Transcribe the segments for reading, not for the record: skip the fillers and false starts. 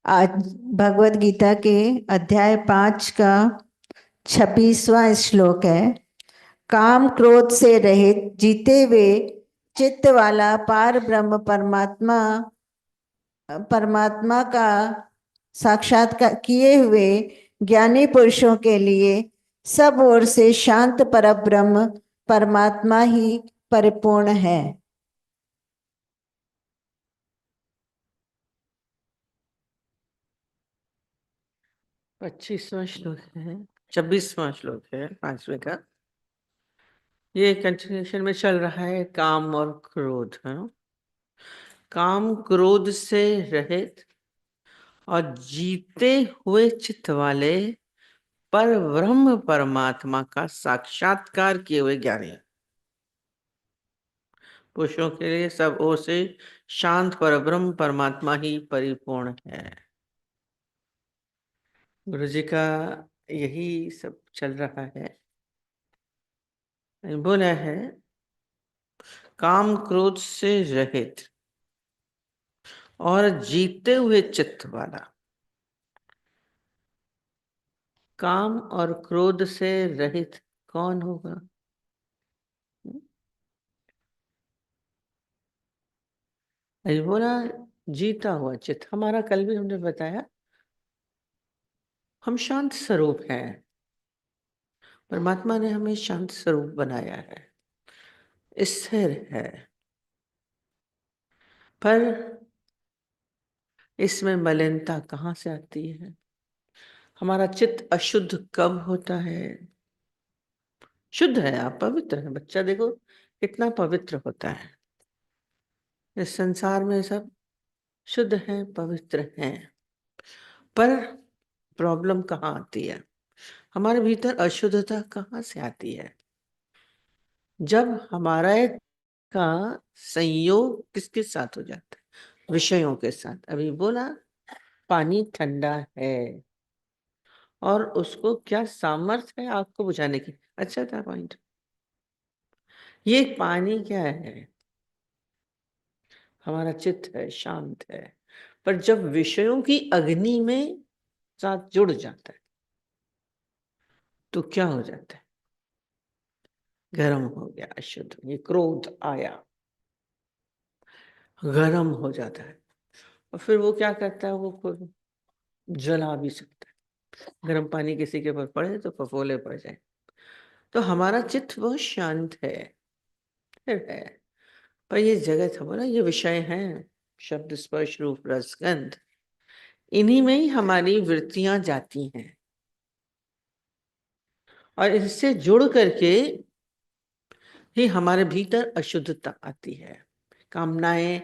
आज भगवत गीता के अध्याय 5 का 26वां श्लोक है। काम क्रोध से रहित जीते हुए चित्त वाला पार ब्रह्म परमात्मा परमात्मा का साक्षात्कार किए हुए ज्ञानी पुरुषों के लिए सब ओर से शांत परब्रह्म परमात्मा ही परिपूर्ण है। 25वां श्लोक है, 26वां श्लोक है 5वें का। ये कंटिन्यूशन में चल रहा है काम और क्रोध। काम क्रोध से रहित और जीते हुए चित्त वाले पर ब्रह्म परमात्मा का साक्षात्कार किए हुए ज्ञानी पुरुषों के लिए सब ओर से शांत पर ब्रह्म परमात्मा ही परिपूर्ण है। गुरु जी का यही सब चल रहा है। बोला है काम क्रोध से रहित और जीते हुए चित्त वाला। काम और क्रोध से रहित कौन होगा? अभी बोला जीता हुआ चित्त। हमारा कल भी हमने बताया हम शांत स्वरूप हैं। परमात्मा ने हमें शांत स्वरूप बनाया है, स्थिर है। पर इसमें मलिनता कहाँ से आती है? हमारा चित्त अशुद्ध कब होता है? शुद्ध है, आप पवित्र है। बच्चा देखो कितना पवित्र होता है। इस संसार में सब शुद्ध है, पवित्र है। पर प्रॉब्लम कहाँ आती है? हमारे भीतर अशुद्धता कहाँ से आती है? जब हमारा का संयोग किसके साथ हो जाता है? विषयों के साथ। अभी बोला पानी ठंडा है और उसको क्या सामर्थ्य है आपको बुझाने की। अच्छा था पॉइंट। ये पानी क्या है? हमारा चित्त है, शांत है। पर जब विषयों की अग्नि में साथ जुड़ जाता है तो क्या हो जाता है? गर्म हो गया, अशुद्ध। ये क्रोध आया, गर्म हो जाता है। और फिर वो क्या करता है? वो खुद जला भी सकता है। गर्म पानी किसी के ऊपर पड़े तो फफोले पड़ जाए। तो हमारा चित्त बहुत शांत है, स्थिर है। पर ये जगत है, बोला ये विषय हैं, शब्द स्पर्श रूप रस गंध, इन्हीं में ही हमारी वृत्तियां जाती हैं और इससे जुड़ करके ही हमारे भीतर अशुद्धता आती है। कामनाएं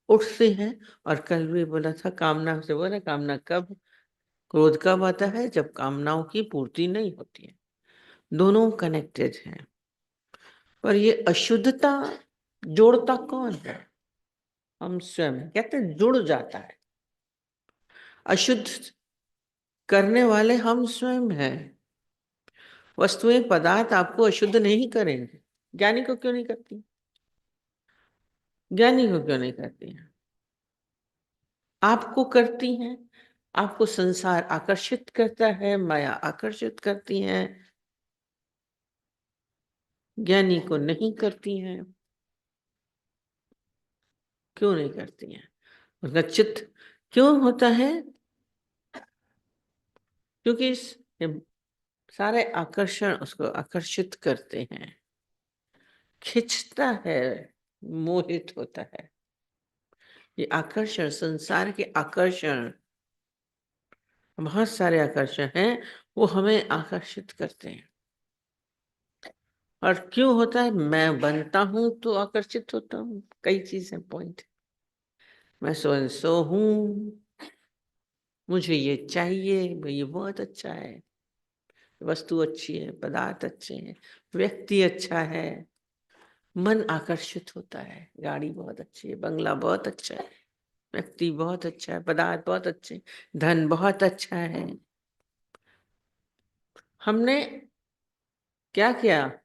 उठती हैं। और कल भी बोला था कामना से, बोला कामना कब, क्रोध कब आता है? जब कामनाओं की पूर्ति नहीं होती है। दोनों कनेक्टेड हैं। पर ये अशुद्धता जोड़ता कौन है? हम स्वयं। कहते हैं जुड़ जाता है। अशुद्ध करने वाले हम स्वयं हैं। वस्तुएं पदार्थ आपको अशुद्ध नहीं करेंगे। ज्ञानी को क्यों नहीं करती? ज्ञानी को क्यों नहीं करती हैं? आपको करती हैं। आपको संसार आकर्षित करता है, माया आकर्षित करती है। ज्ञानी को नहीं करती हैं। क्यों नहीं करती हैं? उसका चित्त क्यों होता है? क्योंकि ये सारे आकर्षण उसको आकर्षित करते हैं, खिंचता है, मोहित होता है। ये आकर्षण, संसार के आकर्षण, बहुत सारे आकर्षण हैं, वो हमें आकर्षित करते हैं। और क्यों होता है? मैं बनता हूं तो आकर्षित होता हूं। कई चीजें पॉइंट। मैं सो एंड सो हूं, मुझे ये चाहिए, भाई ये बहुत अच्छा है, वस्तु अच्छी है, पदार्थ अच्छे हैं, व्यक्ति अच्छा है, मन आकर्षित होता है, गाड़ी बहुत अच्छी है, बंगला बहुत अच्छा है, व्यक्ति बहुत अच्छा है, पदार्थ बहुत अच्छे, धन बहुत अच्छा है। हमने क्या किया?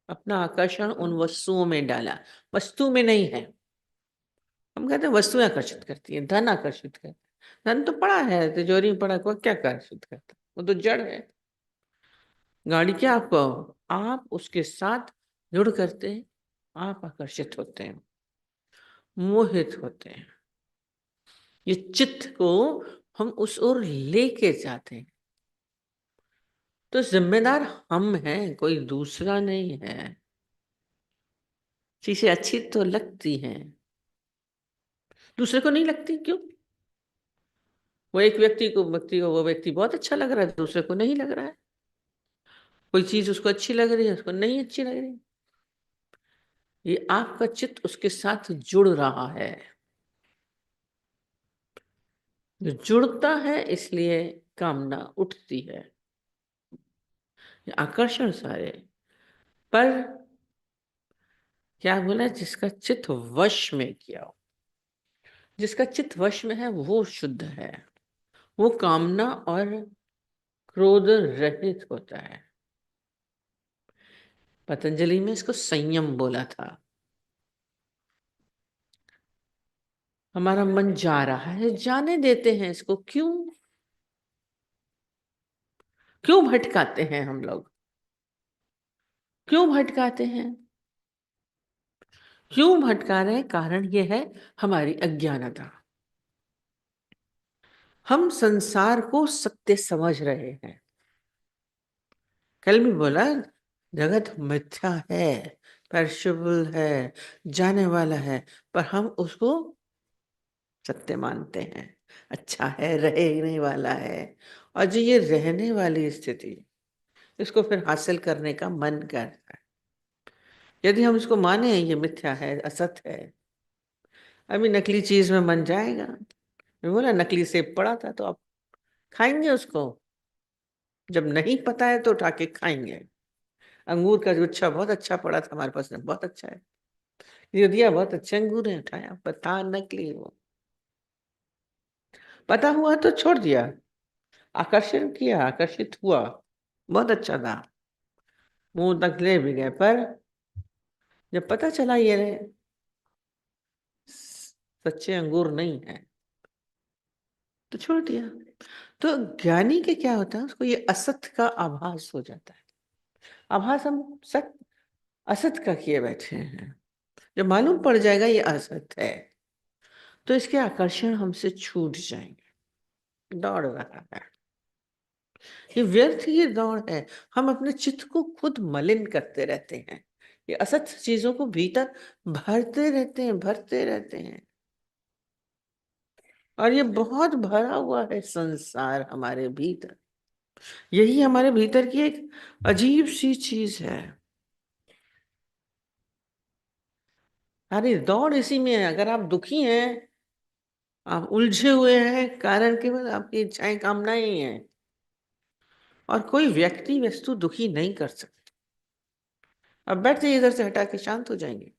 अपना आकर्षण उन वस्तुओं में डाला। वस्तु में नहीं है। हम कहते हैं वस्तुएं आकर्षित करती है, धन आकर्षित करती है। धन तो पड़ा है, तिजोरी में पड़ा, वो क्या आकर्षित करता, वो तो जड़ है। गाड़ी क्या आपको, आप उसके साथ जुड़ करते हैं, आप आकर्षित होते हैं, मोहित होते हैं। ये चित्त को हम उस ओर लेके जाते हैं। तो जिम्मेदार हम हैं, कोई दूसरा नहीं है। चीजें अच्छी तो लगती हैं, दूसरे को नहीं लगती, क्यों? वो एक व्यक्ति को वो व्यक्ति बहुत अच्छा लग रहा है, दूसरे को नहीं लग रहा है। कोई चीज उसको अच्छी लग रही है, उसको नहीं अच्छी लग रही। ये आपका चित्त उसके साथ जुड़ रहा है। जो जुड़ता है इसलिए कामना उठती है। ये आकर्षण सारे, पर क्या बोला, जिसका चित्त वश में किया हो, जिसका चित्त वश में है वो शुद्ध है, वो कामना और क्रोध रहित होता है। पतंजलि में इसको संयम बोला था। हमारा मन जा रहा है, जाने देते हैं इसको। क्यों क्यों भटकाते हैं हम लोग? क्यों भटकाते हैं? क्यों भटका रहे हैं? कारण ये है हमारी अज्ञानता। हम संसार को सत्य समझ रहे हैं। कल भी बोला, जगत मिथ्या है, पेरिशेबल है, जाने वाला है, पर हम उसको सत्य मानते हैं। अच्छा है, रहने वाला है। और जो ये रहने वाली स्थिति, इसको फिर हासिल करने का मन करता है। यदि हम इसको माने ये मिथ्या है, असत है, अभी नकली चीज में मन जाएगा। मैं बोला नकली सेब पड़ा था, तो आप खाएंगे उसको? जब नहीं पता है तो उठा के खाएंगे। अंगूर का गुच्छा बहुत अच्छा पड़ा था हमारे पास में, बहुत अच्छा है, ये दिया, बहुत अच्छे अंगूर है, उठाया, पता नकली वो। पता हुआ तो छोड़ दिया, आकर्षण किया, आकर्षित हुआ, बहुत अच्छा था, मुंह तक ले भी गए, पर जब पता चला ये सच्चे अंगूर नहीं है, तो छोड़ दिया। तो ज्ञानी के क्या होता है, उसको ये असत का आभास हो जाता है। आभास हम सत असत का किए बैठे हैं। जब मालूम पड़ जाएगा ये असत है, तो इसके आकर्षण हमसे छूट जाएंगे। दौड़ रहा है, ये व्यर्थ की दौड़ है। हम अपने चित्त को खुद मलिन करते रहते हैं, ये असत चीजों को भीतर भरते रहते हैं, भरते रहते हैं। और ये बहुत भरा हुआ है संसार हमारे भीतर। यही हमारे भीतर की एक अजीब सी चीज है। अरे दौड़ इसी में है। अगर आप दुखी हैं, आप उलझे हुए हैं, कारण केवल आपकी इच्छाएं, कामनाएं ही हैं। और कोई व्यक्ति वस्तु दुखी नहीं कर सकता। अब बैठ जाइए, इधर से हटा के शांत हो जाएंगे।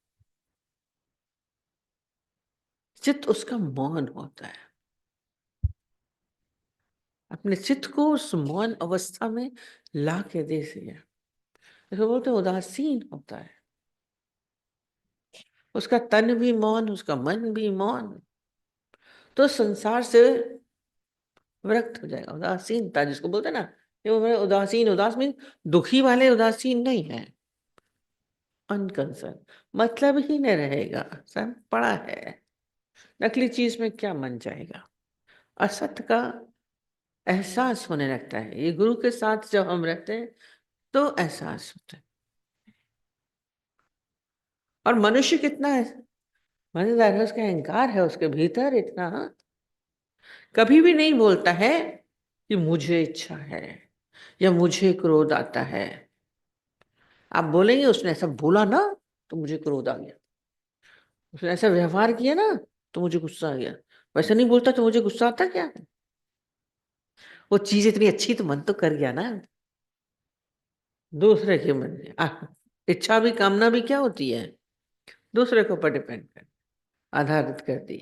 चित्त उसका मौन होता है। अपने चित्त को उस मौन अवस्था में ला के दे दिया, इसको बोलते हैं उदासीन होता है। उसका तन भी मौन, उसका मन भी मौन, तो संसार से विरक्त हो जाएगा। उदासीनता जिसको बोलते हैं ना, ये वो मेरे उदासीन, उदास मीन दुखी वाले उदासीन नहीं है, अनकंसर्न, मतलब ही नहीं रहेगा, सब पड़ा है। नकली चीज में क्या मन जाएगा? असत का एहसास होने लगता है। ये गुरु के साथ जब हम रहते हैं तो एहसास होता है। और मनुष्य कितना है मजेदार है, उसका अहंकार है उसके भीतर इतना, कभी भी नहीं बोलता है कि मुझे इच्छा है या मुझे क्रोध आता है। आप बोलेंगे उसने ऐसा बोला ना तो मुझे क्रोध आ गया, उसने ऐसा व्यवहार किया ना तो मुझे गुस्सा आ गया। वैसा नहीं बोलता तो मुझे गुस्सा आता क्या? वो चीज इतनी अच्छी तो मन तो कर गया ना। दूसरे के मन में इच्छा भी, कामना भी क्या होती है? दूसरे के ऊपर डिपेंड कर, आधारित कर दी।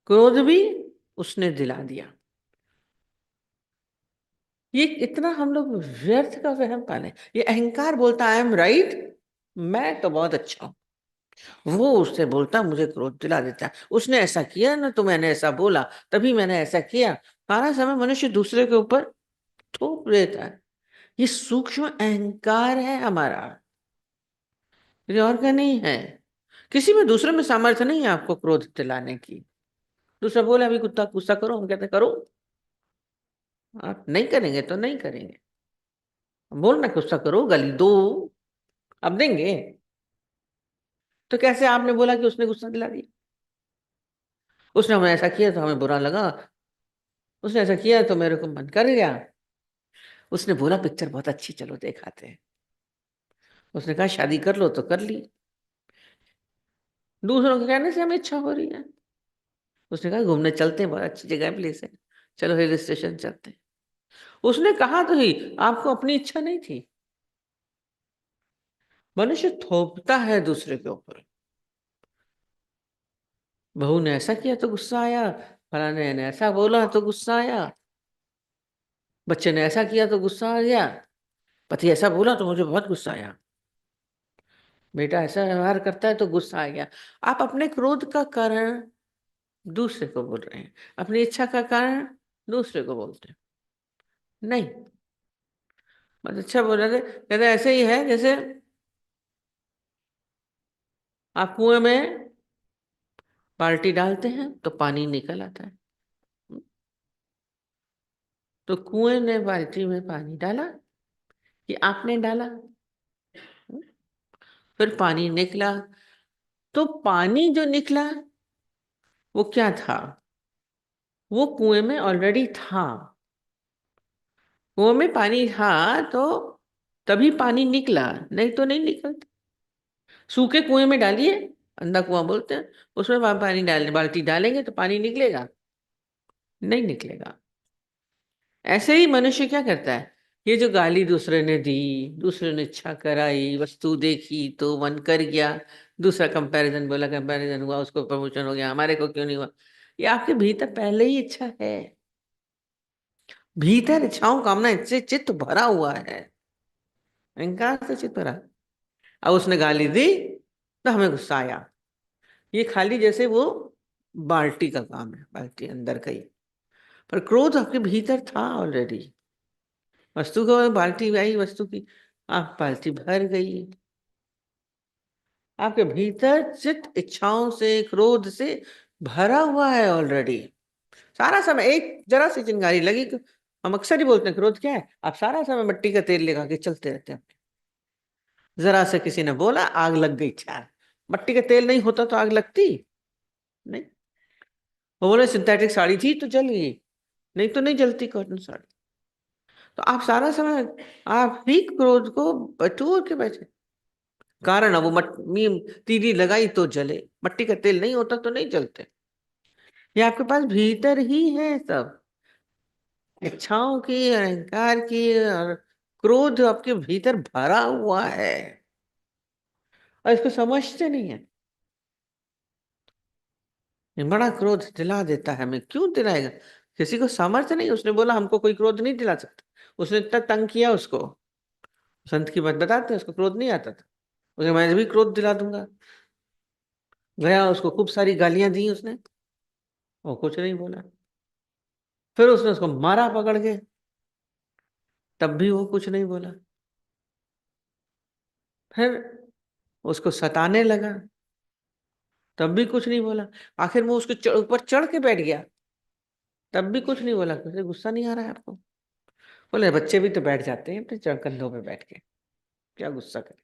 क्रोध भी उसने दिला दिया। ये इतना हम लोग व्यर्थ का वहम पाले। ये अहंकार बोलता आई एम राइट, मैं तो बहुत अच्छा हूं, वो उससे बोलता मुझे क्रोध दिला देता है, उसने ऐसा किया ना तो मैंने ऐसा बोला, तभी मैंने ऐसा किया। सारा समय मनुष्य दूसरे के ऊपर थोप देता है। ये सूक्ष्म अहंकार है हमारा, ये और का नहीं है। किसी में दूसरे में सामर्थ्य नहीं है आपको क्रोध दिलाने की। दूसरा बोले अभी कुत्ता गुस्सा करो, हम कहते हैं, करो। आप नहीं करेंगे तो नहीं करेंगे। बोलना गुस्सा करो, गाली दो, अब देंगे। तो कैसे आपने बोला कि उसने गुस्सा दिला दिया? उसने हमें ऐसा किया तो हमें बुरा लगा, उसने ऐसा किया तो मेरे को मन कर गया। उसने बोला पिक्चर बहुत अच्छी, चलो देख आते हैं। उसने कहा शादी कर लो तो कर ली। दूसरों के कहने से हमें इच्छा हो रही है। उसने कहा घूमने चलते हैं, बहुत अच्छी जगह है, प्लेस है, चलो हिल स्टेशन चलते हैं। उसने कहा तो ही, आपको अपनी इच्छा नहीं थी। मनुष्य थोपता है दूसरे के ऊपर। बहू ने ऐसा किया तो गुस्सा आया, फलाने ने ऐसा बोला तो गुस्सा आया, बच्चे ने ऐसा किया तो गुस्सा आ गया, पति ऐसा बोला तो मुझे बहुत गुस्सा आया, बेटा ऐसा व्यवहार करता है तो गुस्सा आ गया। आप अपने क्रोध का कारण दूसरे को बोल रहे हैं, अपनी इच्छा का कारण दूसरे को बोलते हैं। नहीं, बस अच्छा बोल रहे थे, कहते ऐसे ही है जैसे आप कुएं में बाल्टी डालते हैं तो पानी निकल आता है। तो कुएं ने बाल्टी में पानी डाला कि आपने डाला? फिर पानी निकला, तो पानी जो निकला वो क्या था? वो कुएं में ऑलरेडी था। कुएं में पानी था तो तभी पानी निकला, नहीं तो नहीं निकलता। सूखे कुएं में डालिए, अंधा कुआं बोलते हैं, उसमें पानी डाल बाल्टी डालेंगे तो पानी निकलेगा? नहीं निकलेगा। ऐसे ही मनुष्य क्या करता है, ये जो गाली दूसरे ने दी, दूसरे ने इच्छा कराई, वस्तु देखी तो मन कर गया, दूसरा कंपैरिजन बोला, कंपैरिजन हुआ, उसको प्रमोशन हो गया, हमारे को क्यों नहीं हुआ? ये आपके भीतर पहले ही इच्छा है। भीतर इच्छाओं कामना से चित्त भरा हुआ है, अहंकार से चित्त भरा। अब उसने गाली दी तो हमें गुस्सा आया। ये खाली जैसे वो बाल्टी का काम है, बाल्टी अंदर का ही। पर क्रोध आपके भीतर था ऑलरेडी। वस्तु को बाल्टी आई, वस्तु की आप बाल्टी भर गई। आपके भीतर चित्त इच्छाओं से, क्रोध से भरा हुआ है ऑलरेडी। सारा समय एक जरा सी चिंगारी लगी, हम अक्सर ही बोलते हैं क्रोध क्या है, आप सारा समय मिट्टी का तेल लगा के चलते रहते हैं। जरा से किसी ने बोला, आग लग गई, चार। मिट्टी का तेल नहीं होता तो आग लगती नहीं। वो बोले सिंथेटिक साड़ी थी तो जल गई, नहीं तो नहीं जलती कॉटन साड़ी। तो आप सारा समय आप ही क्रोध को बटोर के बैठे। कारण अब वो तीली लगाई तो जले, मट्टी का तेल नहीं होता तो नहीं जलते। ये आपके पास भीतर ही है सब, इच्छाओं की, अहंकार की, और क्रोध आपके भीतर भरा हुआ है, और इसको समझते नहीं है। ये बड़ा क्रोध दिला देता है हमें, क्यों दिलाएगा? किसी को सामर्थ्य नहीं, उसने बोला हमको कोई क्रोध नहीं दिला सकता, उसने इतना तंग किया उसको। संत की बात बताते हैं, उसको क्रोध नहीं आता था, उसने मैं भी क्रोध दिला दूंगा। गया, उसको खूब सारी गालियां दी उसने, वो कुछ नहीं बोला। फिर उसने उसको मारा पकड़ के, तब भी वो कुछ नहीं बोला। फिर उसको सताने लगा, तब भी कुछ नहीं बोला। आखिर वो उसके ऊपर चढ़ के बैठ गया, तब भी कुछ नहीं बोला। कैसे गुस्सा नहीं आ रहा है आपको? बोले बच्चे भी तो बैठ जाते हैं अपने कंधों पे बैठ के, क्या गुस्सा करे?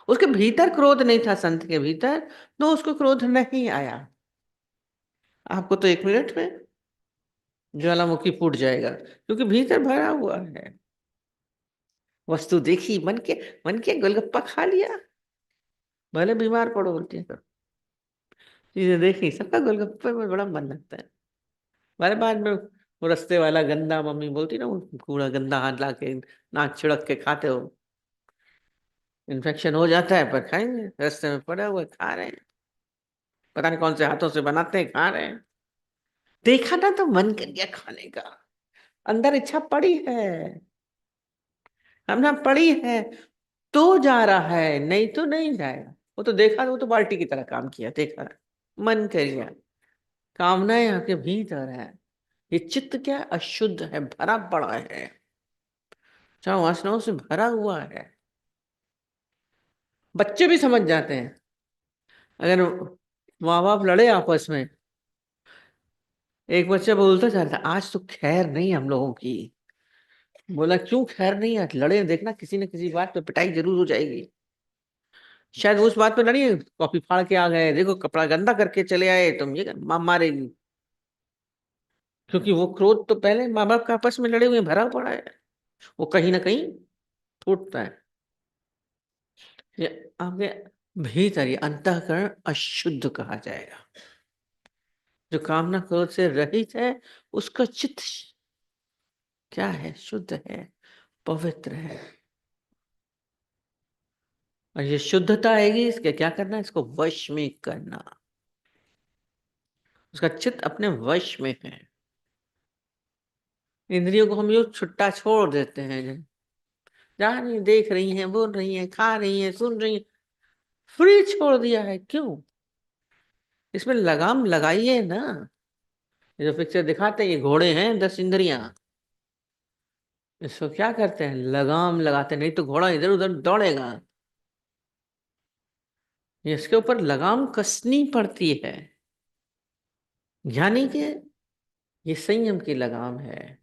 उसके भीतर क्रोध नहीं था, संत के भीतर, तो उसको क्रोध नहीं आया। आपको तो 1 मिनट में ज्वालामुखी फूट जाएगा, क्योंकि भीतर भरा हुआ है। वस्तु देखी, मन के गोलगप्पा खा लिया, भले बीमार पड़ो उल्टी करो, चीजें देखी, सबका गोलगप्पे में बड़ा मन लगता है। हमारे बाद में वो रास्ते वाला गंदा, मम्मी बोलती ना, वो कूड़ा गंदा हाथ ला के नाक छिड़क के खाते हो, इन्फेक्शन हो जाता है, पर खाएंगे, रास्ते में पड़े हुए खा रहे हैं, पता नहीं कौन से हाथों से बनाते हैं, खा रहे हैं। देखा ना तो मन कर गया खाने का, अंदर इच्छा पड़ी है, हमने पड़ी है तो जा रहा है, नहीं तो नहीं जाएगा। वो तो देखा, वो तो बाल्टी की तरह काम किया, देखा, मन कर लिया। कामनाएं आपके भीतर है। ये चित्त क्या है? अशुद्ध है, भरा पड़ा है, चाहे वासनाओं से भरा हुआ है। बच्चे भी समझ जाते हैं। अगर माँ बाप लड़े आपस में, एक बच्चा बोलता जाता, आज तो खैर नहीं हम लोगों की। बोला क्यों खैर नहीं? आज लड़े, देखना किसी न किसी बात पे पिटाई जरूर हो जाएगी। शायद वो उस बात पे लड़ी, कॉपी फाड़ के आ गए, देखो कपड़ा गंदा करके चले आए, तुम ये माँ मारेगी। क्योंकि वो क्रोध तो पहले माँ बाप का आपस में लड़े हुए भरा पड़ा है, वो कहीं ना कहीं फूटता है। ये आपके भीतर, ये अंतःकरण अशुद्ध कहा जाएगा। जो कामना क्रोध से रहित है, उसका चित्त क्या है? शुद्ध है, पवित्र है। और ये शुद्धता आएगी, इसके क्या करना है? इसको वश में करना। उसका चित्त अपने वश में है। इंद्रियों को हम यूं छुट्टा छोड़ देते हैं, जा रही देख रही हैं, बोल रही हैं, खा रही हैं, सुन रही हैं, फ्री छोड़ दिया है। क्यों? इसमें लगाम लगाइए ना। ये जो पिक्चर दिखाते हैं, ये घोड़े हैं 10 इंद्रियां, इसको क्या करते हैं? लगाम लगाते हैं, नहीं तो घोड़ा इधर उधर दौड़ेगा। ये इसके ऊपर लगाम कसनी पड़ती है। यानी कि ये संयम की लगाम है।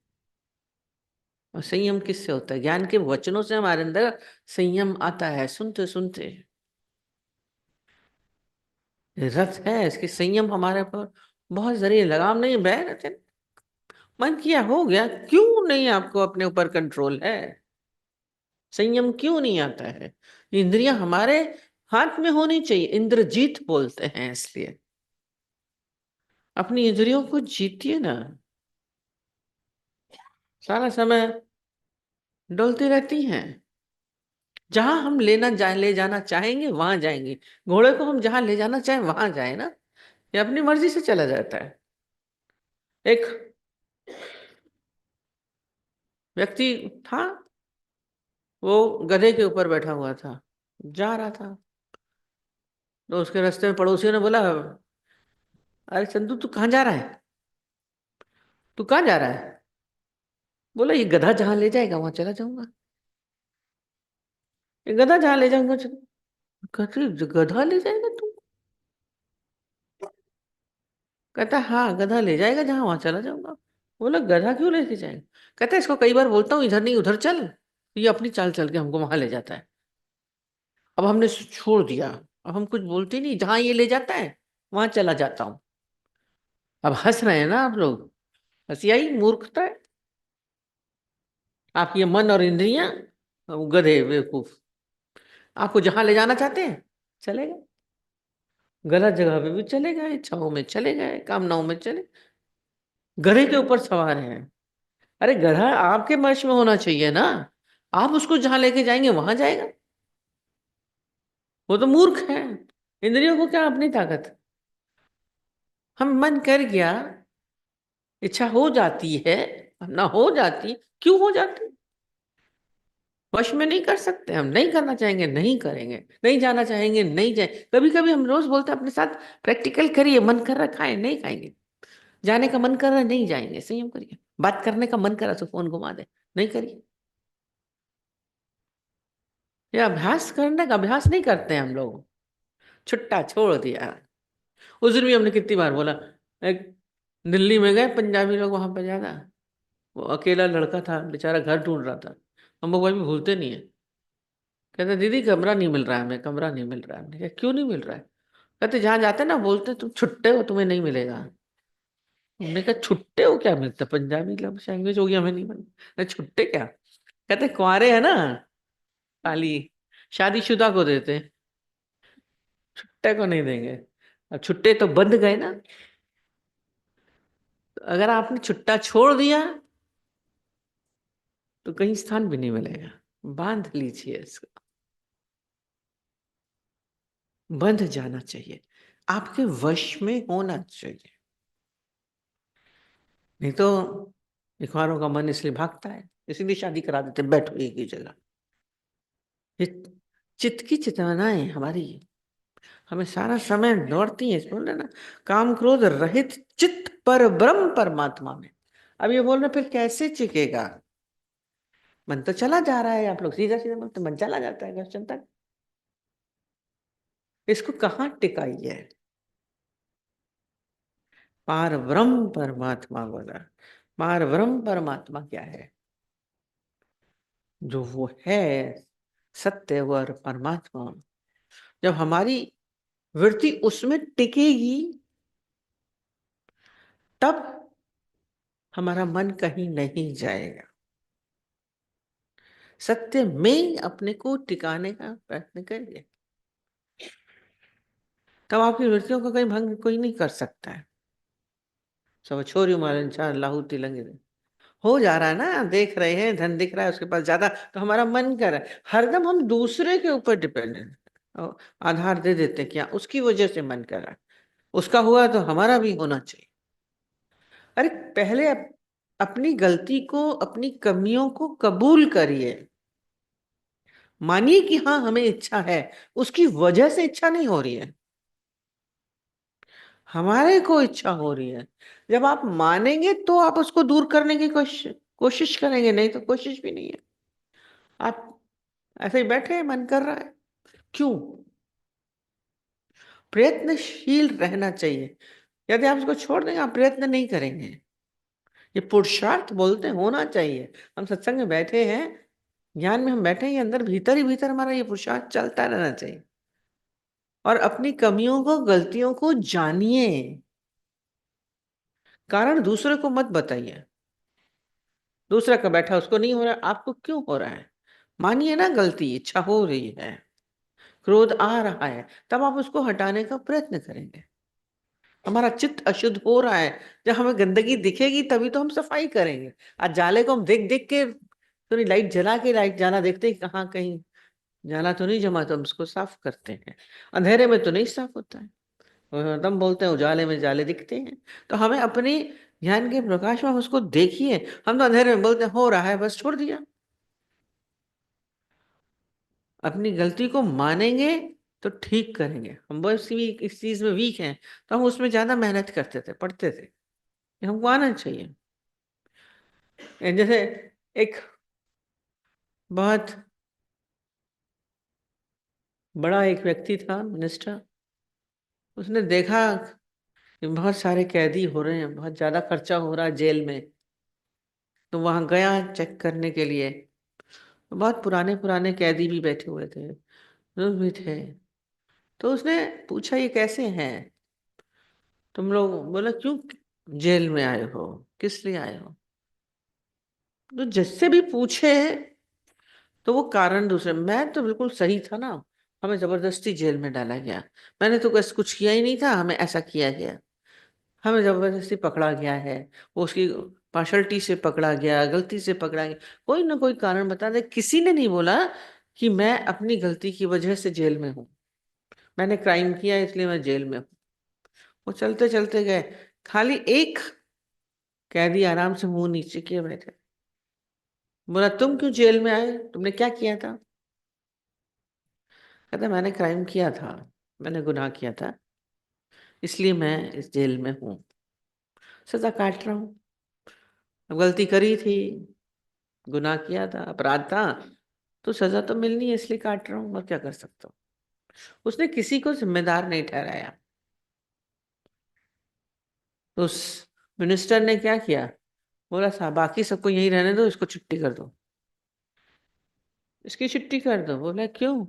और संयम किससे होता है? ज्ञान के वचनों से हमारे अंदर संयम आता है, सुनते सुनते। रथ है, इसकी संयम हमारे पर बहुत जरिए, लगाम नहीं, बह रहते हैं। मन किया हो गया, क्यों नहीं आपको अपने ऊपर कंट्रोल है? संयम क्यों नहीं आता है? इंद्रियां हमारे हाथ में होनी चाहिए, इंद्रजीत बोलते हैं इसलिए। अपनी इंद्रियों को जीतिए ना। सारा समय डोलती रहती हैं, जहां हम ले जाना चाहेंगे वहां जाएंगे। घोड़े को हम जहां ले जाना चाहें वहां जाए ना, ये अपनी मर्जी से चला जाता है। एक व्यक्ति था, वो गधे के ऊपर बैठा हुआ था, जा रहा था। तो उसके रास्ते में पड़ोसियों ने बोला, अरे चंदू तू कहाँ जा रहा है? तू कहाँ जा रहा है? बोला ये गधा जहां ले जाएगा वहां चला जाऊंगा। ये गधा जहां ले जाऊंगा चल। कहते गधा ले जाएगा तू? कहता हाँ, गधा ले जाएगा जहां वहां चला जाऊंगा। बोला गधा क्यों लेके जाएगा? कहता इसको कई बार बोलता हूँ इधर नहीं उधर चल, तो ये अपनी चाल चल के हमको वहां ले जाता है। अब हमने छोड़ दिया, अब हम कुछ बोलते नहीं, जहां ये ले जाता है वहां चला जाता हूँ। अब हंस रहे हैं ना आप लोग? हंसी आई? मूर्खता है आपकी। ये मन और इंद्रियां गधे बेवकूफ, आपको जहां ले जाना चाहते हैं चले गए, गलत जगह पे भी चले गए, इच्छाओं में चले गए, कामनाओं में चले, गधे के ऊपर सवार हैं। अरे गधा आपके वश में होना चाहिए ना, आप उसको जहां लेके जाएंगे वहां जाएगा। वो तो मूर्ख है। इंद्रियों को क्या अपनी ताकत? हम मन कर गया, इच्छा हो जाती है, ना हो जाती, क्यों हो जाती? वश में नहीं कर सकते, हम नहीं करना चाहेंगे नहीं करेंगे, नहीं जाना चाहेंगे नहीं जाए। कभी कभी हम रोज बोलते हैं अपने साथ, प्रैक्टिकल करिए, मन कर रहा है खाए नहीं खाएंगे, जाने का मन कर रहा है नहीं जाएंगे, संयम करिए। बात करने का मन कर रहा है तो फोन घुमा दे, नहीं करिए। ये अभ्यास करने का अभ्यास नहीं करते हैं हम लोग, छुट्टा छोड़ दिया। उस दिन भी हमने कितनी बार बोला, एक दिल्ली में गए पंजाबी लोग वहां पर ज्यादा, वो अकेला लड़का था बेचारा, घर ढूंढ रहा था। हम लोग भी भूलते नहीं है। कहते दीदी कमरा नहीं मिल रहा है, हमें कमरा नहीं मिल रहा है। हमने कहा क्यों नहीं मिल रहा है? कहते जहां जाते ना बोलते तुम छुट्टे हो, तुम्हें नहीं मिलेगा। हमने कहा छुट्टे हो क्या मिलता? पंजाबी लैंग्वेज होगी, हमें नहीं मिलता। छुट्टे क्या? कहते कुंवारे है ना, खाली शादीशुदा को देते, छुट्टे को नहीं देंगे। अब छुट्टे तो बंध गए ना। तो अगर आपने छुट्टा छोड़ दिया तो कहीं स्थान भी नहीं मिलेगा। बांध लीजिए इसको, बंध जाना चाहिए, आपके वश में होना चाहिए। नहीं तो भिखारों का मन इसलिए भागता है, इसीलिए शादी करा देते, बैठो एक ही जगह। ये चित्त की चेतनाएं हमारी हमें सारा समय दौड़ती है, बोल रहे ना, काम क्रोध रहित चित्त पर ब्रह्म परमात्मा में। अब ये बोल रहे फिर कैसे चिकेगा? मन तो चला जा रहा है, आप लोग सीधा सीधा बोलते, मन चला जाता है क्वेश्चन तक। इसको कहाँ टिकाइए? पार ब्रह्म परमात्मा बोला। पार ब्रह्म परमात्मा क्या है? जो वो है सत्य व परमात्मा। जब हमारी वृत्ति उसमें टिकेगी, तब हमारा मन कहीं नहीं जाएगा। सत्य में अपने को टिकाने का प्रयत्न करिए, तब आपकी वृत्तियों का कहीं भंग कोई नहीं कर सकता है। सब छोरी मालन चार लाहू तिलंग हो जा रहा है ना, देख रहे हैं धन दिख रहा है उसके पास ज्यादा, तो हमारा मन कर रहा है, हरदम हम दूसरे के ऊपर डिपेंडेंट, आधार दे देते हैं, क्या उसकी वजह से मन कर रहा है, उसका हुआ तो हमारा भी होना चाहिए। अरे पहले अपनी गलती को, अपनी कमियों को कबूल करिए। मानिए कि हाँ हमें इच्छा है, उसकी वजह से इच्छा नहीं हो रही है, हमारे को इच्छा हो रही है। जब आप मानेंगे तो आप उसको दूर करने की कोशिश कोशिश करेंगे, नहीं तो कोशिश भी नहीं है। आप ऐसे ही बैठे हैं, मन कर रहा है, क्यों? प्रयत्नशील रहना चाहिए। यदि आप इसको छोड़ देंगे, आप प्रयत्न नहीं करेंगे, ये पुरुषार्थ बोलते हैं, होना चाहिए। हम सत्संग में बैठे हैं, ज्ञान में हम बैठे हैं, ये अंदर भीतर ही भीतर हमारा ये पुरुषार्थ चलता रहना चाहिए। और अपनी कमियों को, गलतियों को जानिए, कारण दूसरे को मत बताइए। दूसरा का बैठा उसको नहीं हो रहा, आपको क्यों हो रहा है? मानिए ना, गलती इच्छा हो रही है, क्रोध आ रहा है, तब आप उसको हटाने का प्रयत्न करेंगे। हमारा चित्त अशुद्ध हो रहा है, जब हमें गंदगी दिखेगी तभी तो हम सफाई करेंगे। आज जाले को हम देख देख के, थोड़ी लाइट जला के, लाइट जाना देखते हैं कहाँ कहीं जाला तो नहीं जमा, तो हम उसको साफ करते हैं। अंधेरे में तो नहीं साफ होता है, एकदम बोलते हैं उजाले में जाले दिखते हैं। तो हमें अपनी ज्ञान के प्रकाश में हम उसको देखिए। हम तो अंधेरे में बोलते हैं हो रहा है, बस छोड़ दिया। अपनी गलती को मानेंगे तो ठीक करेंगे। हम बस इस चीज में वीक हैं, तो हम उसमें ज्यादा मेहनत करते थे, पढ़ते थे, ये हमको आना चाहिए। जैसे एक बहुत बड़ा एक व्यक्ति था, मिनिस्टर, उसने देखा कि बहुत सारे कैदी हो रहे हैं, बहुत ज्यादा खर्चा हो रहा है जेल में, तो वहां गया चेक करने के लिए। तो बहुत पुराने पुराने कैदी भी बैठे हुए थे, लोग भी थे। तो उसने पूछा ये कैसे हैं तुम लोग? बोला क्यों जेल में आए हो, किस लिए आए हो? तो जिससे भी पूछे तो वो कारण दूसरे। मैं तो बिल्कुल सही था ना, हमें जबरदस्ती जेल में डाला गया, मैंने तो कैसे कुछ किया ही नहीं था, हमें ऐसा किया गया, हमें जबरदस्ती पकड़ा गया है, वो उसकी पार्शलिटी से पकड़ा गया, गलती से पकड़ा गया। कोई ना कोई कारण बता दे। किसी ने नहीं बोला कि मैं अपनी गलती की वजह से जेल में हूँ, मैंने क्राइम किया इसलिए मैं जेल में हूँ। वो चलते चलते गए, खाली एक कैदी आराम से मुंह नीचे किए बैठे। बोला तुम क्यों जेल में आए, तुमने क्या किया था? कहता मैंने क्राइम किया था, मैंने गुनाह किया था, इसलिए मैं इस जेल में हूँ, सजा काट रहा हूँ। अब गलती करी थी, गुनाह किया था, अपराध था, तो सजा तो मिलनी है, इसलिए काट रहा हूँ, और क्या कर सकता हूँ। उसने किसी को जिम्मेदार नहीं ठहराया। तो उस मिनिस्टर ने क्या किया, बोला साहब बाकी सबको यहीं रहने दो, इसको छुट्टी कर दो, इसकी छुट्टी कर दो। बोला क्यों?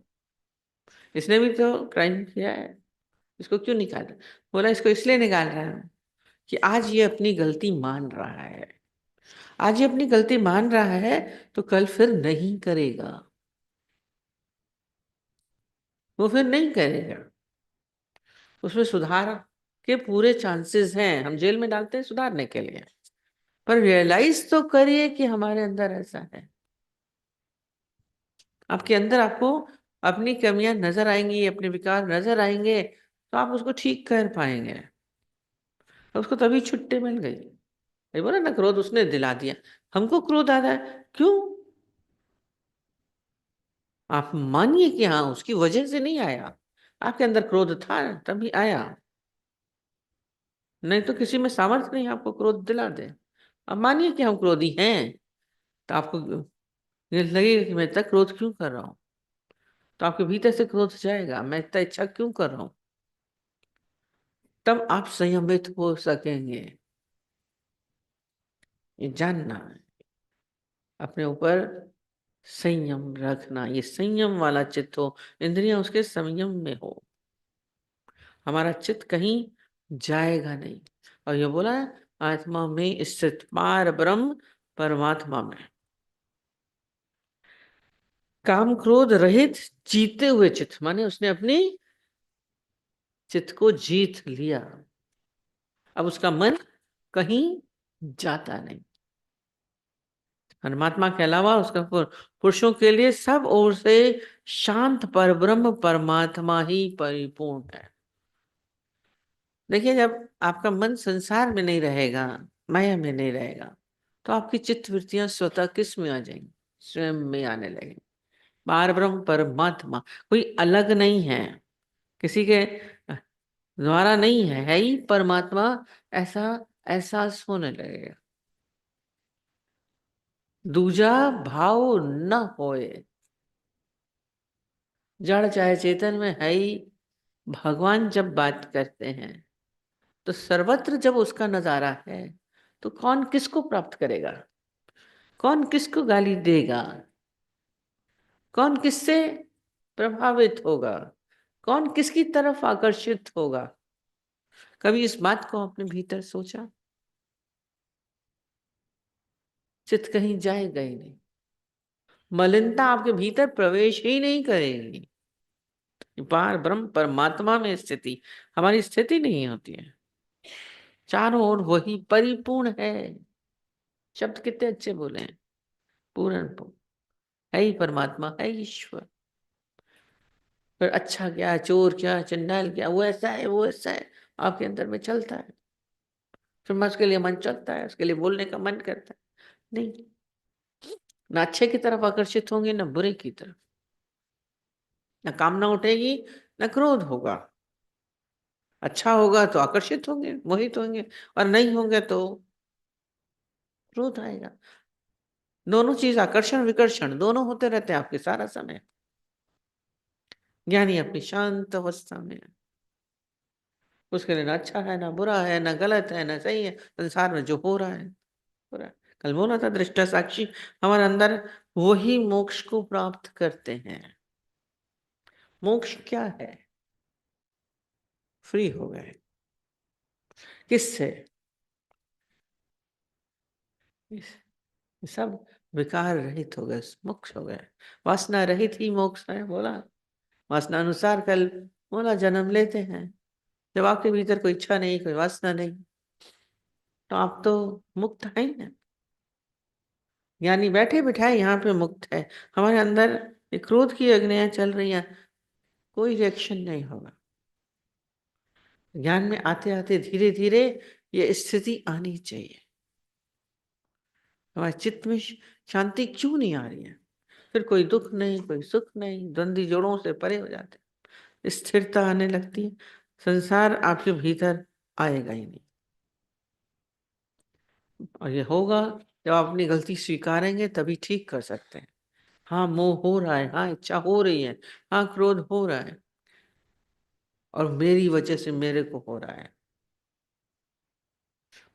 इसने भी तो क्राइम किया है, इसको क्यों निकाला? बोला इसको इसलिए निकाल रहा है कि आज ये अपनी गलती मान रहा है, आज ये अपनी गलती मान रहा है, तो कल फिर नहीं करेगा, वो फिर नहीं करेगा। उसमें सुधार के पूरे चांसेस हैं। हम जेल में डालते हैं सुधारने के लिए, पर रियलाइज तो करिए कि हमारे अंदर ऐसा है। आपके अंदर आपको अपनी कमियां नजर आएंगी, अपने विकार नजर आएंगे, तो आप उसको ठीक कर पाएंगे। तो उसको तभी छुट्टी मिल गई। ये बोला ना, क्रोध उसने दिला दिया, हमको क्रोध आ रहा है, क्यों? आप मानिए कि हाँ उसकी वजह से नहीं आया, आपके अंदर क्रोध था तभी आया, नहीं तो किसी में सामर्थ्य नहीं आपको क्रोध दिला दे। अब मानिए कि हम क्रोधी हैं, तो आपको ये लगेगा कि मैं इतना क्रोध क्यों कर रहा हूँ, तो आपके भीतर से क्रोध जाएगा, मैं इतना इच्छा क्यों कर रहा हूँ, तब आप संयमित हो सकेंगे। ये जानना है, अपने ऊपर संयम रखना, ये संयम वाला चित्त हो, इंद्रियां उसके संयम में हो, हमारा चित्त कहीं जाएगा नहीं। और ये बोला है, आत्मा में स्थित पार ब्रह्म परमात्मा में, काम क्रोध रहित जीते हुए चित्त, माने उसने अपनी चित्त को जीत लिया, अब उसका मन कहीं जाता नहीं। परमात्मा के अलावा उसका पुरुषों के लिए सब ओर से शांत परब्रह्म परमात्मा ही परिपूर्ण है। देखिए, जब आपका मन संसार में नहीं रहेगा, माया में नहीं रहेगा, तो आपकी चित्त वृत्तियां स्वतः किस में आ जाएंगी, स्वयं में आने लगेंगी। पार ब्रह्म परमात्मा कोई अलग नहीं है, किसी के द्वारा नहीं है ही परमात्मा, ऐसा एहसास होने लगेगा। दूजा भाव न होए, जड़ चाहे चेतन में है ही भगवान जब बात करते हैं, तो सर्वत्र जब उसका नजारा है, तो कौन किसको प्राप्त करेगा, कौन किसको गाली देगा, कौन किससे प्रभावित होगा, कौन किसकी तरफ आकर्षित होगा। कभी इस बात को अपने भीतर सोचा? चित्त कहीं जाएगा ही नहीं, मलिनता आपके भीतर प्रवेश ही नहीं करेगी। पार ब्रह्म परमात्मा में स्थिति हमारी स्थिति नहीं होती है, चारों ओर वही परिपूर्ण है। शब्द कितने अच्छे बोले हैं, पूर्ण पूर्ण है ही परमात्मा, है ही ईश्वर। पर अच्छा क्या, चोर क्या, चंडाल क्या, वो ऐसा है, वो ऐसा है, आपके अंदर में चलता है, फिर मैं उसके लिए मन चलता है, उसके लिए बोलने का मन करता है। नहीं, ना अच्छे की तरफ आकर्षित होंगे, ना बुरे की तरफ, ना कामना उठेगी, ना क्रोध होगा। अच्छा होगा तो आकर्षित होंगे, मोहित होंगे, और नहीं होंगे तो क्रोध आएगा। दोनों चीज, आकर्षण विकर्षण दोनों होते रहते हैं आपके सारा समय। ज्ञानी अपनी शांत अवस्था में है, उसके लिए ना अच्छा है, ना बुरा है, ना गलत है, ना सही है, संसार में जो हो रहा है हो रहा है। कल बोला था, दृष्टा साक्षी हमारे अंदर वही मोक्ष को प्राप्त करते हैं। मोक्ष क्या है? फ्री हो गए, किससे? सब विकार रहित हो गए, मोक्ष हो गए, वासना रहित ही मोक्ष है बोला। वासना अनुसार कल बोला जन्म लेते हैं, जब आपके भीतर कोई इच्छा नहीं, कोई वासना नहीं, तो आप तो मुक्त हैं ही ना। यानी बैठे बिठाए यहाँ पे मुक्त है, हमारे अंदर ये क्रोध की अग्नियां चल रही हैं, कोई रिएक्शन नहीं होगा। ज्ञान में आते आते धीरे धीरे ये स्थिति आनी चाहिए। हमारे चित्त में शांति क्यों नहीं आ रही है? फिर कोई दुख नहीं, कोई सुख नहीं, द्वंद्वी जोड़ों से परे हो जाते, स्थिरता आने लगती है, संसार आपके भीतर आएगा ही नहीं। और ये होगा जब आप अपनी गलती स्वीकारेंगे, तभी ठीक कर सकते हैं। हाँ, मोह हो रहा है, हाँ इच्छा हो रही है, हाँ क्रोध हो रहा है, और मेरी वजह से मेरे को हो रहा है।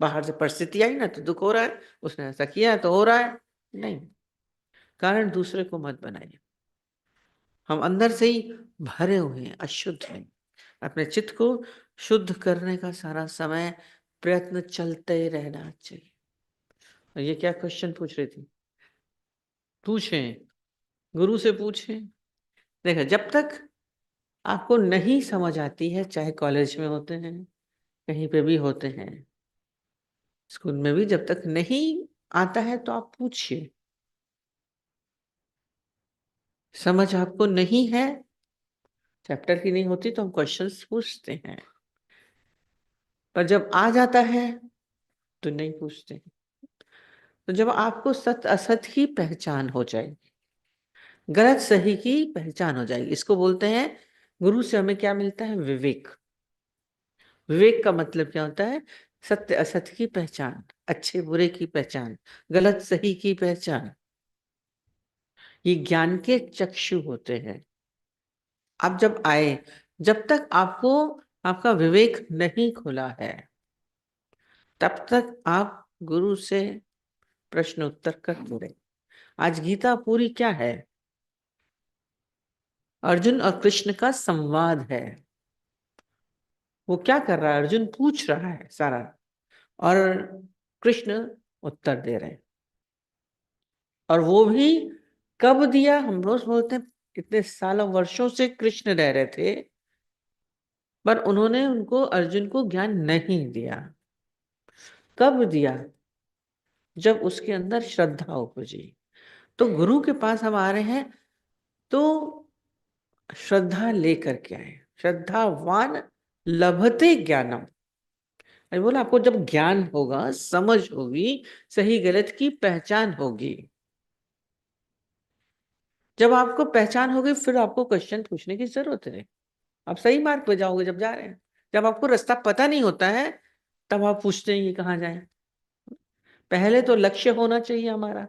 बाहर से परिस्थिति आई ना तो दुख हो रहा है, उसने ऐसा किया तो हो रहा है, नहीं, कारण दूसरे को मत बनाइए। हम अंदर से ही भरे हुए हैं, अशुद्ध हैं। अपने चित्त को शुद्ध करने का सारा समय प्रयत्न चलते रहना चाहिए। और ये क्या क्वेश्चन पूछ रही थी? पूछें, गुरु से पूछें। देखा, जब तक आपको नहीं समझ आती है, चाहे कॉलेज में होते हैं, कहीं पे भी होते हैं, स्कूल में भी जब तक नहीं आता है तो आप पूछिए। समझ आपको नहीं है, चैप्टर की नहीं होती, तो हम क्वेश्चंस पूछते हैं, पर जब आ जाता है तो नहीं पूछते। तो जब आपको सत असत की पहचान हो जाएगी, गलत सही की पहचान हो जाएगी, इसको बोलते हैं गुरु से हमें क्या मिलता है? विवेक। विवेक का मतलब क्या होता है? सत्य असत्य की पहचान, अच्छे बुरे की पहचान, गलत सही की पहचान। ये ज्ञान के चक्षु होते हैं। आप जब आए, जब तक आपको आपका विवेक नहीं खुला है, तब तक आप गुरु से प्रश्न उत्तर करते रहे। आज गीता पूरी क्या है? अर्जुन और कृष्ण का संवाद है। वो क्या कर रहा है? अर्जुन पूछ रहा है सारा, और कृष्ण उत्तर दे रहे हैं। और वो भी कब दिया? हम रोज बोलते हैं इतने सालों वर्षों से कृष्ण रह रहे थे, पर उन्होंने उनको, अर्जुन को ज्ञान नहीं दिया। कब दिया? जब उसके अंदर श्रद्धा उपजी। तो गुरु के पास हम आ रहे हैं तो श्रद्धा लेकर के आए। श्रद्धावान लभते ज्ञानम। अरे बोला, आपको जब ज्ञान होगा, समझ होगी, सही गलत की पहचान होगी, जब आपको पहचान होगी, फिर आपको क्वेश्चन पूछने की जरूरत है। आप सही मार्ग पे जाओगे जब जा रहे हैं। जब आपको रास्ता पता नहीं होता है, तब आप पूछते हैं ये कहाँ जाए। पहले तो लक्ष्य होना चाहिए हमारा,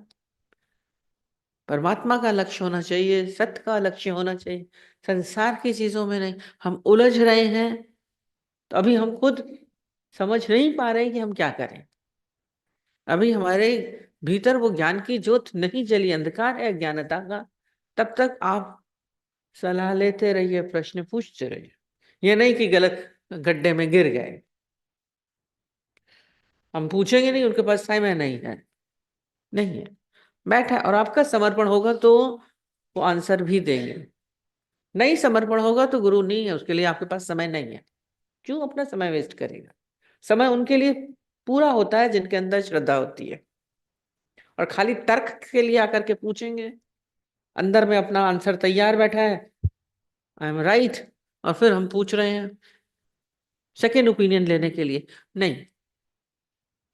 परमात्मा का लक्ष्य होना चाहिए, सत्य का लक्ष्य होना चाहिए, संसार की चीजों में नहीं। हम उलझ रहे हैं, तो अभी हम खुद समझ नहीं पा रहे हैं कि हम क्या करें। अभी हमारे भीतर वो ज्ञान की ज्योत नहीं जली, अंधकार है ज्ञानता का। तब तक आप सलाह लेते रहिए, प्रश्न पूछते रहिए। ये नहीं कि गलत गड्ढे में गिर गए। हम पूछेंगे नहीं, उनके पास समय नहीं है, नहीं है, बैठा है। और आपका समर्पण होगा तो वो आंसर भी देंगे। नहीं समर्पण होगा तो गुरु नहीं है, उसके लिए आपके पास समय नहीं है। क्यों अपना समय वेस्ट करेगा? समय उनके लिए पूरा होता है जिनके अंदर श्रद्धा होती है। और खाली तर्क के लिए आकर के पूछेंगे, अंदर में अपना आंसर तैयार बैठा है, आई एम राइट, और फिर हम पूछ रहे हैं सेकेंड ओपिनियन लेने के लिए। नहीं,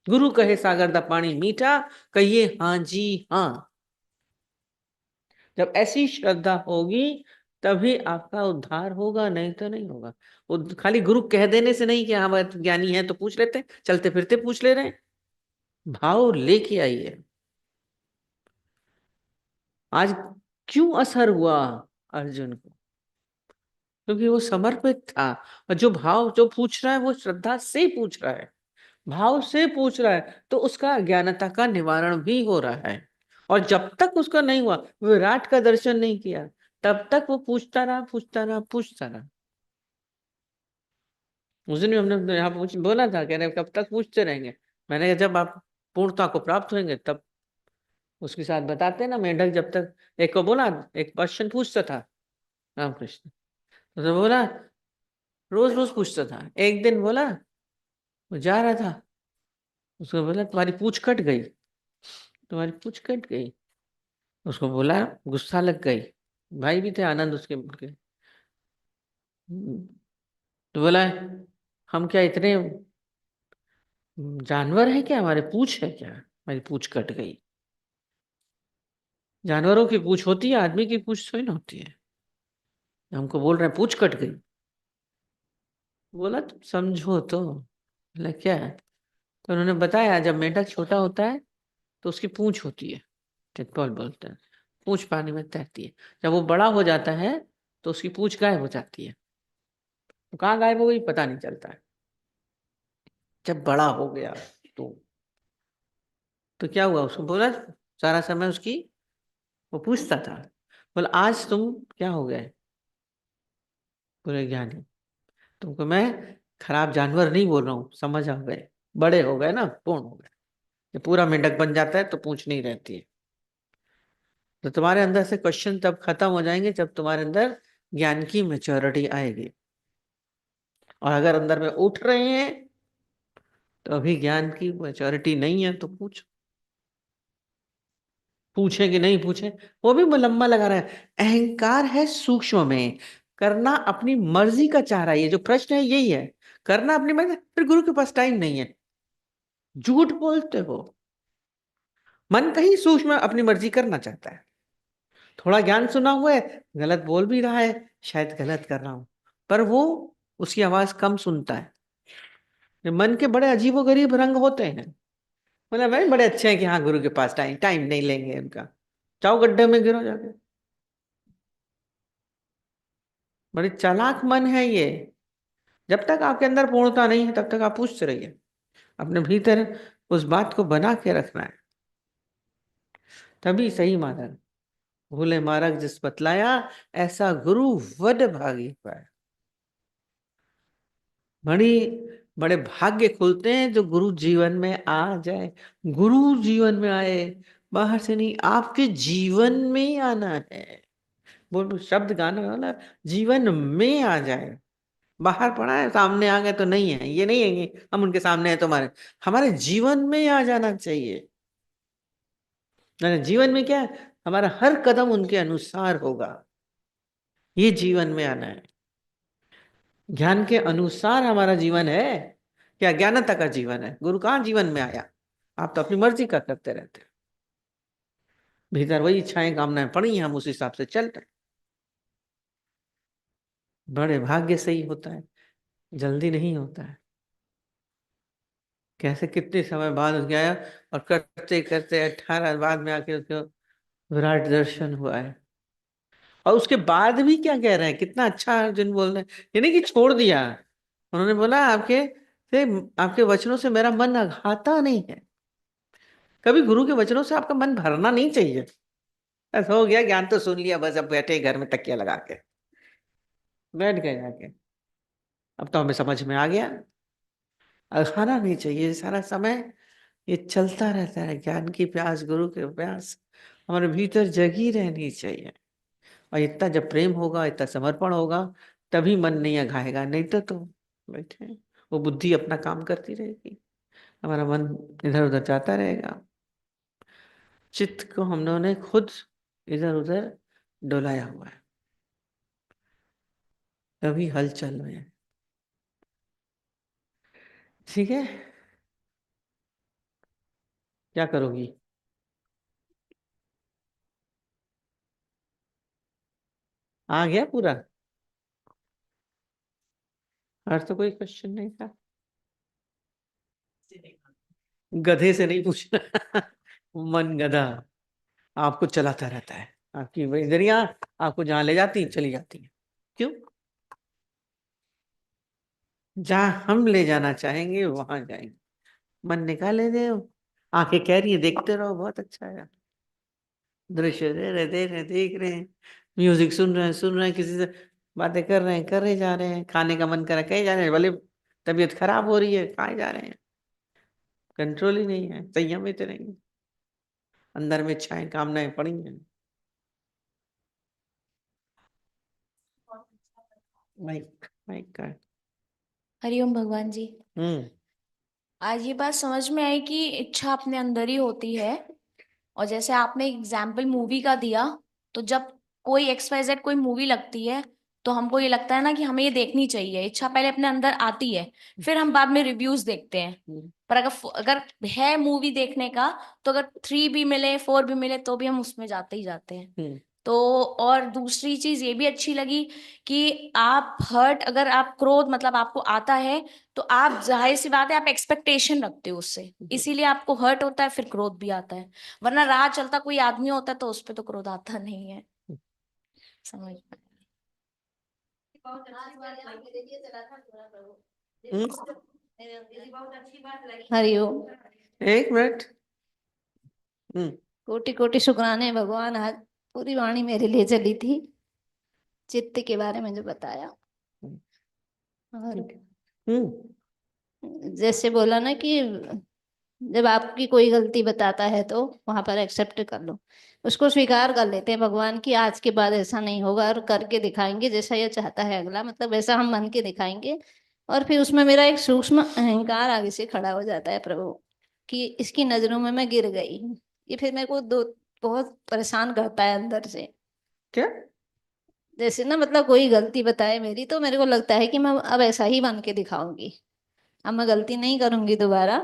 गुरु कहे सागर दा पानी मीठा, कहिए हाँ जी हाँ। जब ऐसी श्रद्धा होगी, तभी आपका उद्धार होगा, नहीं तो नहीं होगा। वो खाली गुरु कह देने से नहीं कि हाँ वह ज्ञानी है तो पूछ लेते हैं, चलते फिरते पूछ ले रहे हैं। भाव लेके आइए। आज क्यों असर हुआ अर्जुन को? क्योंकि वो समर्पित था। और जो भाव जो पूछ रहा है, वो श्रद्धा से पूछ रहा है, भाव से पूछ रहा है, तो उसका अज्ञानता का निवारण भी हो रहा है। और जब तक उसका नहीं हुआ, विराट का दर्शन नहीं किया, तब तक वो पूछता रहा, पूछता रहा, पूछता रहा। उस दिन भी हमने यहाँ पूछ बोला था, कह रहे कब तक पूछते रहेंगे। मैंने कहा जब आप पूर्णता को प्राप्त होंगे तब। उसके साथ बताते ना, मेंढक जब तक, एक को बोला, एक क्वेश्चन पूछता था रामकृष्ण, तो बोला रोज रोज पूछता था। एक दिन बोला, वो जा रहा था, उसको बोला तुम्हारी पूछ कट गई, तुम्हारी पूछ कट गई। उसको बोला, गुस्सा लग गई। भाई भी थे आनंद उसके उनके। तो बोला, हम क्या इतने जानवर है क्या? हमारे पूछ है क्या? हमारी पूछ कट गई। जानवरों की पूछ होती है, आदमी की पूछ थोड़ी ना होती है। हमको बोल रहे हैं पूछ कट गई। बोला तुम समझो तो। बोला क्या है? तो उन्होंने बताया, जब मेंढक छोटा होता है तो उसकी पूंछ होती है, टिटबॉल बोलते हैं, पूंछ पानी में तैरती है। जब वो बड़ा हो जाता है तो उसकी पूंछ गायब हो जाती है। तो कहाँ गायब हो गई पता नहीं चलता है। जब बड़ा हो गया तो क्या हुआ? उसको बोला, सारा समय उसकी वो पूछता था। बोला आज तुम क्या हो गए? बोले ज्ञानी। तुमको मैं खराब जानवर नहीं बोल रहा हूँ, समझ आ गए, बड़े हो गए ना, पूर्ण हो गए। जब पूरा मेंढक बन जाता है तो पूंछ नहीं रहती है। तो तुम्हारे अंदर से क्वेश्चन तब खत्म हो जाएंगे जब तुम्हारे अंदर ज्ञान की मेच्योरिटी आएगी। और अगर अंदर में उठ रहे हैं तो अभी ज्ञान की मेच्योरिटी नहीं है, तो पूछे कि नहीं पूछे, वो भी लंबा लगा रहा है। अहंकार है सूक्ष्म में, करना अपनी मर्जी का चाह रहा है। ये जो प्रश्न है यही है, करना अपनी मर्जी। फिर गुरु के पास टाइम नहीं है, झूठ बोलते हो। मन कहीं सूक्ष्म अपनी मर्जी करना चाहता है। थोड़ा ज्ञान सुना हुआ है, गलत बोल भी रहा है, शायद गलत कर रहा हूं, पर वो उसकी आवाज कम सुनता है। ये मन के बड़े अजीबोगरीब रंग होते हैं। मतलब भाई बड़े अच्छे हैं कि हाँ गुरु के पास टाइम टाइम नहीं लेंगे उनका, जाओ गड्ढे में गिरो जाके। बड़ी चालाक मन है ये। जब तक आपके अंदर पूर्णता नहीं है तब तक आप पूछते रहिए, अपने भीतर उस बात को बना के रखना है, तभी सही मार्ग। भूले मार्ग जिस बतलाया, ऐसा गुरु वड भागी पाए। बड़ी बड़े भाग्य खुलते हैं जो गुरु जीवन में आ जाए। गुरु जीवन में आए, बाहर से नहीं, आपके जीवन में ही आना है। बोल शब्द गाने वाला, जीवन में आ जाए। बाहर पड़ा है, सामने आ गए तो नहीं है, ये नहीं है कि हम उनके सामने हैं तुम्हारे, हमारे जीवन में ही आ जाना चाहिए। जीवन में क्या है, हमारा हर कदम उनके अनुसार होगा, ये जीवन में आना है। ज्ञान के अनुसार हमारा जीवन है, क्या ज्ञानता का जीवन है। गुरु कहाँ जीवन में आया, आप तो अपनी मर्जी का करते रहते हो। भीतर वही इच्छाएं कामनाएं पड़ी हैं, हम उस हिसाब से चल रहे। बड़े भाग्य से ही होता है, जल्दी नहीं होता है। कैसे कितने समय बाद उसके आया, और करते करते 18 बाद में आके उसको विराट दर्शन हुआ है। और उसके बाद भी क्या कह रहे हैं, कितना अच्छा अर्जुन बोल रहे हैं, ये नहीं कि छोड़ दिया। उन्होंने बोला आपके से, आपके वचनों से मेरा मन अघाता नहीं है। कभी गुरु के वचनों से आपका मन भरना नहीं चाहिए। बस हो गया, ज्ञान तो सुन लिया, बस अब बैठे घर में तकिया लगा के बैठ गए जाके, अब तो हमें समझ में आ गया। अघाना नहीं चाहिए सारा समय, ये चलता रहता है। ज्ञान की प्यास, गुरु की प्यास हमारे भीतर जगी रहनी चाहिए। और इतना जब प्रेम होगा, इतना समर्पण होगा, तभी मन नहीं अघाएगा। नहीं तो बैठे वो बुद्धि अपना काम करती रहेगी, हमारा मन इधर उधर जाता रहेगा। चित्त को हम लोगों ने खुद इधर उधर डोलाया हुआ है, तभी हलचल में है। ठीक है, क्या करोगी? आ गया पूरा? और तो कोई क्वेश्चन नहीं था? गधे से नहीं पूछना मन गधा आपको चलाता रहता है, आपकी वही इंद्रियां आपको जहां ले जाती चली जाती है। क्यों? जहां हम ले जाना चाहेंगे वहां जाएंगे। मन निकाले दे, आंखें कह रही है देखते रहो, बहुत अच्छा है। दृश्य देख रहे हैं, म्यूजिक सुन रहे हैं, किसी से बातें कर रहे हैं, करे जा रहे हैं, खाने का मन कर रहा है कहीं जा रहे हैं, भले तबीयत खराब हो रही है खाए जा रहे हैं। कंट्रोल ही नहीं है, संयम ही तो नहीं है। अंदर में इच्छाएं कामनाएं पड़ी हैं। माइक माइक का। हरिओम भगवान जी। हम्म। आज ये बात समझ में आई कि इच्छा अपने अंदर ही होती है। और जैसे आपने एग्जाम्पल मूवी का दिया, तो जब कोई XYZ कोई मूवी लगती है, तो हमको ये लगता है ना कि हमें ये देखनी चाहिए। इच्छा पहले अपने अंदर आती है, फिर हम बाद में रिव्यूज देखते हैं। पर अगर अगर है मूवी देखने का, तो अगर 3 भी मिले 4 भी मिले तो भी हम उसमें जाते ही जाते हैं। तो और दूसरी चीज ये भी अच्छी लगी कि आप हर्ट, अगर आप क्रोध मतलब आपको आता है, तो आप जाहिर सी बात है आप एक्सपेक्टेशन रखते हो उससे, इसीलिए आपको हर्ट होता है, फिर क्रोध भी आता है। वरना राह चलता कोई आदमी होता है तो उस पे तो क्रोध आता नहीं है। समझ में हरिओम। एक मिनट। हम्म। कोटि कोटि शुक्राने भगवान, आज पूरी वाणी मेरे लिए चली थी, चित्त के बारे में जो बताया। और जैसे बोला ना कि जब आपकी कोई गलती बताता है तो वहां पर एक्सेप्ट कर लो, उसको स्वीकार कर लेते हैं भगवान की आज के बाद ऐसा नहीं होगा, और करके दिखाएंगे जैसा ये चाहता है अगला, मतलब वैसा हम मन के दिखाएंगे। और फिर उसमें मेरा एक सूक्ष्म अहंकार आगे से खड़ा हो जाता है प्रभु, कि इसकी नजरों में मैं गिर गई। ये फिर मेरे को बहुत परेशान करता है अंदर से। क्या? जैसे ना, मतलब कोई गलती बताए मेरी, तो मेरे को लगता है कि मैं अब ऐसा ही बन के दिखाऊंगी, अब मैं गलती नहीं करूंगी दोबारा।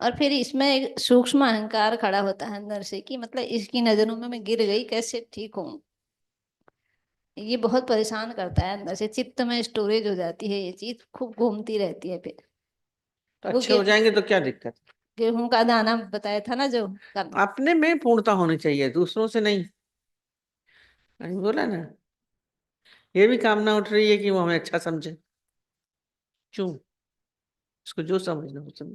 और फिर इसमें एक सूक्ष्म अहंकार खड़ा होता है अंदर से कि मतलब इसकी नजरों में मैं गिर गई, कैसे ठीक हूँ। ये बहुत परेशान करता है, अंदर से चित्त में स्टोरेज हो जाती है, ये चीज खूब घूमती रहती है। फिर तो वो अच्छे हो जाएंगे तो क्या दिक्कत? गेहूं का दाना बताया था ना जो करना। अपने में पूर्णता होनी चाहिए, दूसरों से नहीं। मैंने बोला ना, ये भी कामना उठ रही है कि वो हमें अच्छा समझे। क्यों? उसको जो समझना हो समझे।